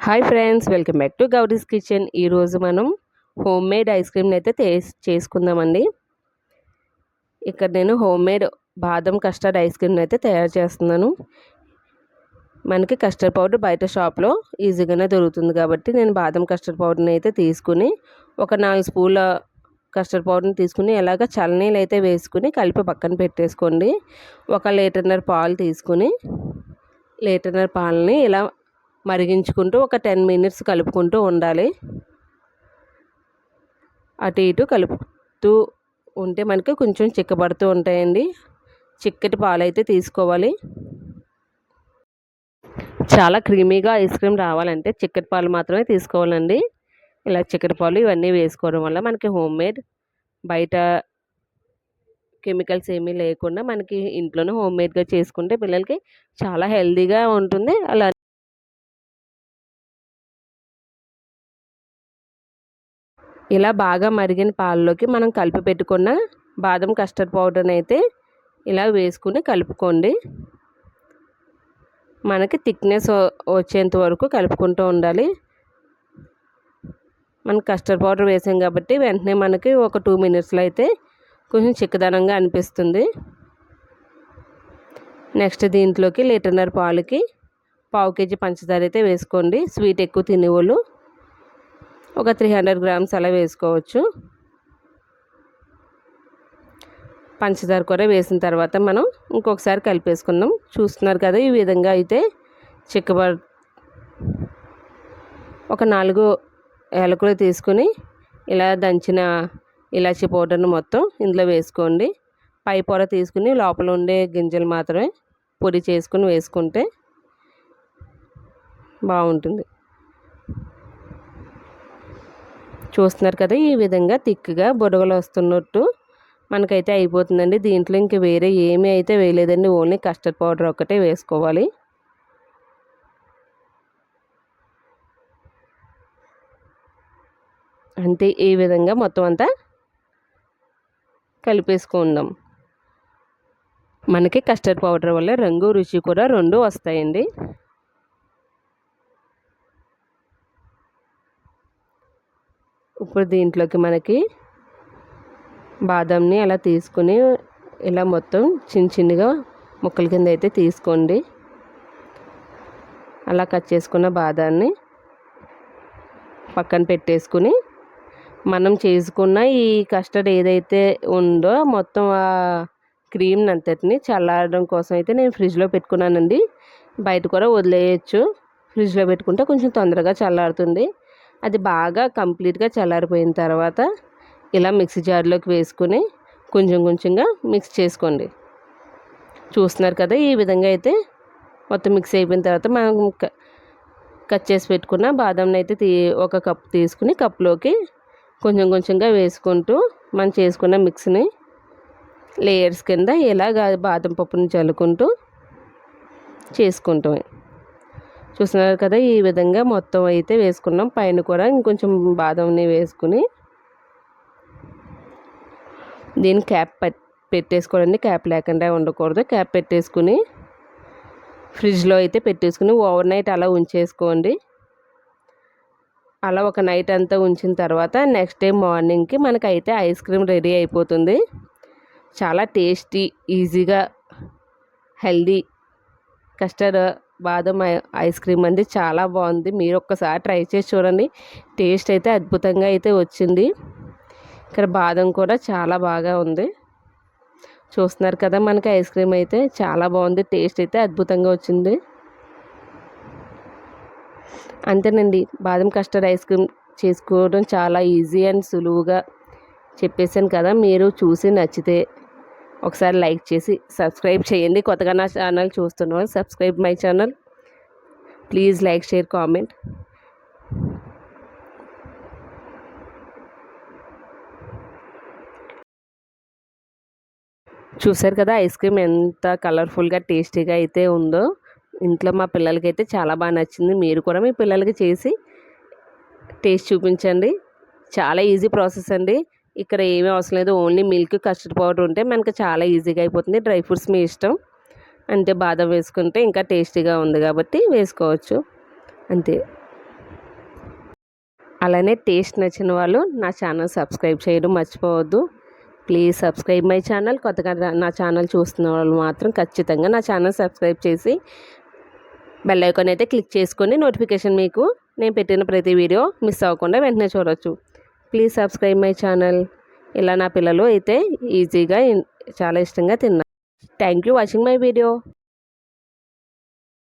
Hi friends, welcome back to Gowri's kitchen. ఈరోజు మనం home made ice క్రీమ్ని అయితే చేసుకుందామండి. ఇక్కడ నేను హోమ్ మేడ్ బాదం కస్టర్డ్ ఐస్ క్రీమ్ని అయితే తయారు చేస్తున్నాను. మనకి కస్టర్డ్ పౌడర్ బయట షాప్లో ఈజీగానే దొరుకుతుంది కాబట్టి నేను బాదం కస్టర్డ్ పౌడర్ని అయితే తీసుకుని ఒక 4 స్పూన్ల కస్టర్డ్ పౌడర్ని తీసుకుని ఇలాగ చల్లనీళ్ళు అయితే వేసుకుని కలిపి పక్కన పెట్టేసుకోండి. 1 లీటర్‌న్నర పాలు తీసుకుని లీటర్‌న్నర పాలని ఇలా మరిగించుకుంటూ ఒక 10 మినిట్స్ కలుపుకుంటూ ఉండాలి. అటు ఇటు కలుపుతూ ఉంటే మనకి కొంచెం చిక్కబడుతూ ఉంటాయండి. చిక్కటి పాలు అయితే తీసుకోవాలి. చాలా క్రీమీగా ఐస్ క్రీమ్ రావాలంటే చిక్కటి పాలు మాత్రమే తీసుకోవాలండి. ఇలా చిక్కటి పాలు ఇవన్నీ వేసుకోవడం వల్ల మనకి హోమ్ మేడ్ బయట కెమికల్స్ ఏమీ లేకుండా మనకి ఇంట్లోనే హోమ్ మేడ్గా చేసుకుంటే పిల్లలకి చాలా హెల్తీగా ఉంటుంది. అలా ఇలా బాగా మరిగిన పాలలోకి మనం కలిపి పెట్టుకున్న బాదం కస్టర్డ్ పౌడర్ని అయితే ఇలా వేసుకుని కలుపుకోండి. మనకి థిక్నెస్ వచ్చేంత వరకు కలుపుకుంటూ ఉండాలి. మనం కస్టర్డ్ పౌడర్ వేసాం కాబట్టి వెంటనే మనకి ఒక 2 మినిట్స్లో అయితే కొంచెం చిక్కదనంగా అనిపిస్తుంది. నెక్స్ట్ దీంట్లోకి లీటర్‌న్నర పాలకి 1/2 కేజీ పంచదార అయితే వేసుకోండి. స్వీట్ ఎక్కువ తినేవాళ్ళు ఒక 300 గ్రామ్స్ అలా వేసుకోవచ్చు. పంచదార కూడా వేసిన తర్వాత మనం ఇంకొకసారి కలిపేసుకుందాం. చూస్తున్నారు కదా, ఈ విధంగా అయితే ఒక 4 యాలకులు తీసుకుని ఇలా దంచిన ఇలాచీ పౌడర్ని మొత్తం ఇందులో వేసుకోండి. పై పొర తీసుకుని లోపల ఉండే గింజలు మాత్రమే పొడి చేసుకుని వేసుకుంటే బాగుంటుంది. చూస్తున్నారు కదా, ఈ విధంగా థిక్గా బుడగలు వస్తున్నట్టు మనకైతే అయిపోతుందండి. దీంట్లో ఇంక వేరే ఏమీ అయితే వేయలేదండి, ఓన్లీ కస్టర్డ్ పౌడర్ ఒక్కటే వేసుకోవాలి. అంతే, ఈ విధంగా మొత్తం అంతా కలిపేసుకుందాం. మనకి కస్టర్డ్ పౌడర్ వల్ల రంగు రుచి కూడా 2 వస్తాయండి. ఇప్పుడు దీంట్లోకి మనకి బాదంని అలా తీసుకుని ఇలా మొత్తం చిన్నగా ముక్కల కింద అయితే తీసుకోండి. అలా కట్ చేసుకున్న బాదాన్ని పక్కన పెట్టేసుకుని మనం చేసుకున్న ఈ కస్టర్డ్ ఏదైతే ఉందో మొత్తం ఆ క్రీమ్ని అంతటిని చల్లారడం కోసం అయితే నేను ఫ్రిడ్జ్లో పెట్టుకున్నానండి. బయట కూడా వదిలేయచ్చు. ఫ్రిడ్జ్లో పెట్టుకుంటే కొంచెం తొందరగా చల్లారుతుంది. అది బాగా కంప్లీట్గా చల్లారిపోయిన తర్వాత ఇలా మిక్సీ జార్లోకి వేసుకుని కొంచెంగా మిక్స్ చేసుకోండి. చూస్తున్నారు కదా, ఈ విధంగా అయితే మొత్తం మిక్స్ అయిపోయిన తర్వాత మనం కట్ చేసి పెట్టుకున్న బాదంని అయితే ఒక కప్ తీసుకుని కప్లోకి కొంచెంగా వేసుకుంటూ మనం చేసుకున్న మిక్స్ని లేయర్స్ కింద ఇలాగ బాదం పప్పుని చల్లుకుంటూ చేసుకుంటాం. చూస్తున్నారు కదా, ఈ విధంగా మొత్తం అయితే వేసుకున్నాం. పైన కూడా ఇంకొంచెం బాదంని వేసుకుని దీన్ని క్యాప్ పెట్టేసుకోండి. క్యాప్ లేకుండా ఉండకూడదు. క్యాప్ పెట్టేసుకుని ఫ్రిడ్జ్లో అయితే పెట్టేసుకుని ఓవర్ నైట్ అలా ఉంచేసుకోండి. అలా ఒక నైట్ అంతా ఉంచిన తర్వాత నెక్స్ట్ డే మార్నింగ్కి మనకైతే ఐస్ క్రీమ్ రెడీ అయిపోతుంది. చాలా టేస్టీ, ఈజీగా హెల్దీ కస్టర్డ్ బాదం ఐస్ క్రీమ్ అండి. చాలా బాగుంది. మీరు ఒక్కసారి ట్రై చేసి చూడండి. టేస్ట్ అయితే అద్భుతంగా అయితే వచ్చింది. ఇక్కడ బాదం కూడా చాలా బాగా ఉంది. చూస్తున్నారు కదా, మనకి ఐస్ క్రీమ్ అయితే చాలా బాగుంది. టేస్ట్ అయితే అద్భుతంగా వచ్చింది. అంతేనండి, బాదం కస్టర్డ్ ఐస్ క్రీమ్ చేసుకోవడం చాలా ఈజీ అండ్ సులువుగా చెప్పేసాను కదా. మీరు చూసి నచ్చితే ఒకసారి లైక్ చేసి సబ్స్క్రైబ్ చేయండి. కొత్తగా నా ఛానల్ చూస్తున్న వాళ్ళు subscribe my channel. Please like, share, comment. చూసారు కదా, ఐస్ క్రీమ్ ఎంత కలర్ఫుల్గా టేస్టీగా అయితే ఉందో. ఇంట్లో మా పిల్లలకి అయితే చాలా బాగా నచ్చింది. మీరు కూడా మీ పిల్లలకి చేసి టేస్ట్ చూపించండి. చాలా ఈజీ ప్రాసెస్ అండి. ఇక్కడ ఏమీ అవసరం లేదు. ఓన్లీ మిల్క్, కస్టర్డ్ పౌడర్ ఉంటే మనకి చాలా ఈజీగా అయిపోతుంది. డ్రై ఫ్రూట్స్ మీ ఇష్టం. అంతే, బాదం వేసుకుంటే ఇంకా టేస్టీగా ఉంది కాబట్టి వేసుకోవచ్చు. అంతే. అలానే టేస్ట్ నచ్చిన వాళ్ళు నా ఛానల్ సబ్స్క్రైబ్ చేయడం మర్చిపోవద్దు. Please subscribe my channel. కొత్తగా నా ఛానల్ చూస్తున్న వాళ్ళు మాత్రం ఖచ్చితంగా నా ఛానల్ సబ్స్క్రైబ్ చేసి బెల్ ఐకాన్ అయితే క్లిక్ చేసుకొని నోటిఫికేషన్ మీకు నేను పెట్టిన ప్రతి వీడియో మిస్ అవ్వకుండా వెంటనే చూడవచ్చు. Please subscribe my channel. ఇలా నా పిల్లలు అయితే ఈజీగా చాలా ఇష్టంగా తిన్నారు. Thank you watching my video.